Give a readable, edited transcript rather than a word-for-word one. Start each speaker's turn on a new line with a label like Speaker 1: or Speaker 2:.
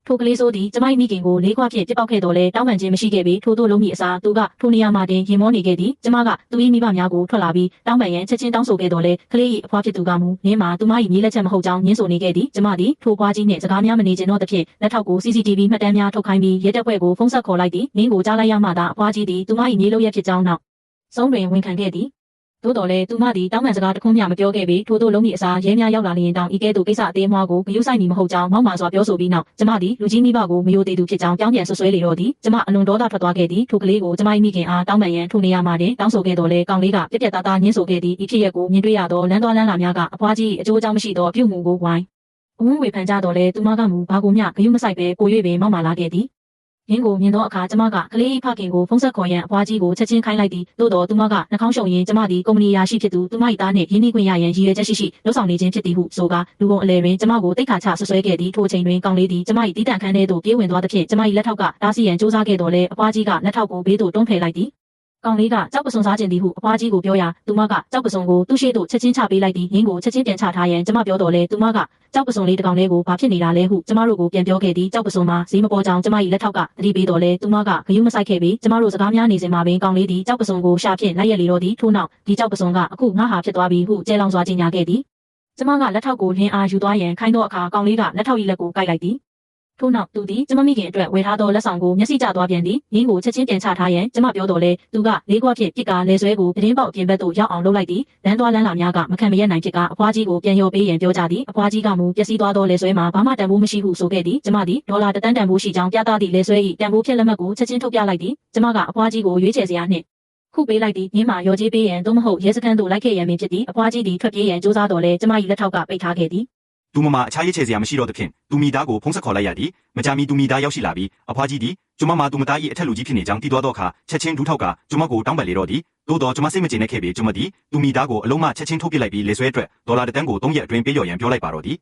Speaker 1: ထိုကလေးစိုးသည်ကျမ၏မိခင်ကိုလေးခွဖြင့်ပြစ်ပေါက်ခဲ့တော်လဲတောင်းပန်ခြင်းမရှိခဲ့ပေထို့သို့လုံးမည်အစားသူကထိုနေရာမှာတင်ရင်မောနေခဲ့သည်ကျမကသူ၏မိဘများကိုထွက်လာပြီးတောင်းပန်ရန်ချက်ချင်းတောင်းဆိုခဲ့တော်လဲကလေး၏အဖွားဖြစ်သူကမူနင်းမှာသူမ၏မြေးလက်ချက်မဟုတ်ကြောင်းညင်းဆိုနေခဲ့သည်ကျမသည်ထိုဖွားကြီးနှင့်စကားများမနေခြင်းတော့သဖြင့်လက်ထောက်ကို CCTV မှတ်တမ်းများထုတ်ခိုင်းပြီးရဲတပ်ဖွဲ့ကိုဖုန်းဆက်ခေါ်လိုက်သည်နင်းကိုကြားလိုက်ရမှသာအဖွားကြီးသည်သူမ၏မြေးလုပ်ရဖြစ်ကြောင်းနောက်ဆုံးတွင်ဝန်ခံခဲ့သည်သို့တော်လည်းသူမသည်တောင်းပန်စကားတစ်ခုမျှမပြောခဲ့ပေထို့သို့လုံးမည်အစားရဲများရောက်လာလျင်တောင်ဤကဲ့သို့ကိစ္စအသေးအမွှားကိုဂရုစိုက်မည်မဟုတ်ကြောင်းမောက်မာစွာပြောဆိုပြီးနောက်ကျမသည်လူကြီးမိဘကိုမယိုသေးသူဖြစ်ကြောင်းပြောင်းပြန်ဆွဆွဲလေတော့သည်ကျမအလွန်ဒေါသထွက်သွားခဲ့သည်ထိုကလေးကိုကျမ၏မိခင်အားတောင်းပန်ရန်ထိုနေရာမှာတင်တောင်းဆိုခဲ့တော်လဲကောင်လေးကပြက်ပြက်သားသားညှင်းဆိုခဲ့သည်ဤဖြစ်ရပ်ကိုမြင်တွေ့ရသောလမ်းသွားလမ်းလာများကအဖွားကြီးအကျိုးအကြောင်းမရှိသောပြုမှုကိုဝိုင်းအဝန်းဝေဖန်ကြတော်လဲသူမကမူဘာကိုမျှဂရုမစိုက်ပဲပို၍ပင်မောက်မာလာခဲ့သည်ရင်းကိုမြင်သောအခါကျမကကလေး၏ဖခင်ကိုဖုန်းဆက်ခေါ်ရန်အဖွားကြီးကိုချက်ချင်းခိုင်းလိုက်သည်သို့တော်သူမကနှာခေါင်းရှုံရင်းကျမသည်ကုမ္ပဏီရာရှိဖြစ်သူသူမ၏သားနှင့်ရင်းနှီးခွင့်ရရန်ရည်ရွယ်ချက်ရှိလှုပ်ဆောင်နေခြင်းဖြစ်သည်ဟုဆိုကာလူကုန်အလဲတွင်ကျမကိုတိတ်ခါချဆွဆွဲခဲ့သည်ထိုအချိန်တွင်ကောင်လေးသည်ကျမ၏တီးတန့်ခန်းထဲသို့ပြေးဝင်သွားသဖြင့်ကျမ၏လက်ထောက်ကတားဆီးရန်ကြိုးစားခဲ့တော်လဲအဖွားကြီးကလက်ထောက်ကိုဘေးသို့တွန်းဖယ်လိုက်သည်ကောင်လေးကကြောက်ပစုံစားခြင်းသည်ဟုအဖွားကြီးကိုပြောရာသူမကကြောက်ပစုံကိုသူ့ရှေ့သို့ချက်ချင်းချပေးလိုက်သည်ရင်းကိုချက်ချင်းပြန်ချထားရန်ကျမပြောတော်လဲသူမကကြောက်ပစုံလေးတစ်ကောင်လေးကိုဘာဖြစ်နေတာလဲဟုကျမတို့ကိုပြန်ပြောခဲ့သည်ကြောက်ပစုံမှာဈေးမပေါ်ကြောင်ကျမ၏လက်ထောက်ကသတိပေးတော်လဲသူမကဂယုမဆိုင်ခဲ့ပြီးကျမတို့စကားများနေစဉ်မှာပင်ကောင်လေးသည်ကြောက်ပစုံကိုရှာဖြင့်လိုက်ရလေတော့သည်ထို့နောက်ဒီကြောက်ပစုံကအခုငါဟာဖြစ်သွားပြီဟုကျဲလောင်စွာကြေညာခဲ့သည်ကျမကလက်ထောက်ကိုလင်းအားယူသွားရန်ခိုင်းသောအခါကောင်လေးကလက်ထောက်၏လက်ကိုကိုက်လိုက်သည်ထို့နောက်သူသည်ကျမမိခင်အတွက်ဝယ်ထားသောလက်ဆောင်ကိုမျက်စိကျသွားပြန်သည်ရင်းကိုချက်ချင်းပြန်ချထားရန်ကျမပြောတော်လဲသူကလေးခွဖြင့်ပြစ်ကာလဲဆွဲကိုသတင်းပေါက်အပြင်ဘက်သို့ရောက်အောင်လုပ်လိုက်သည်လမ်းသွားလမ်းလာများကမခံမရနိုင်ဖြစ်ကအဖွားကြီးကိုပြန်လျော်ပေးရန်ပြောကြသည်အဖွားကြီးကမူပျက်စီးသွားသောလဲဆွဲမှာဘာမှတန်ဖိုးမရှိဟုဆိုခဲ့သည်ကျမသည်ဒေါ်လာ1 သန်းတန်ဖိုးရှိကြောင်းပြသသည့်လဲဆွဲ၏တန်ဖိုးဖြစ်လက်မှတ်ကိုချက်ချင်းထုတ်ပြလိုက်သည်ကျမကအဖွားကြီးကိုရွေးချယ်စရာနှင့်ခုပေးလိုက်သည်ရင်းမှာရော်ကြီးပေးရန်သို့မဟုတ်ရဲစခန်းသို့လိုက်ခဲ့ရန်ပင်ဖြစ်သည်အဖွားကြီးသည်ထွက်ပြေးရန်ကြိုးစားတော်လဲကျမ၏လက်ထောက်ကပိတ်ထားခဲ့သည်
Speaker 2: သူမအခြားရေးချေစရာမရှိတော့သဖြင့်သူမိသားကိုဖုန်းဆက်ခေါ်လိုက်ရသည်မကြာမီသူမိသားရောက်ရှိလာပြီးအဖွားကြီးသည်ကျမသူမသား၏အထက်လူကြီးဖြစ်နေကြောင်းသိသွားသောအခါချက်ချင်းဒူးထောက်ကကျမကိုတောင်းပန်လေတော့သည်သို့တော်ကျမစိတ်မကျေနပ်ခဲ့ပေကျမသည်သူမိသားကိုအလုံးမချက်ချင်းထုတ်ပစ်လိုက်ပြီးလေဆွဲအတွက်ဒေါ်လာ1 သန်းကို3 ရက်အတွင်းပေးလျော်ရန်ပြောလိုက်ပါတော့သည်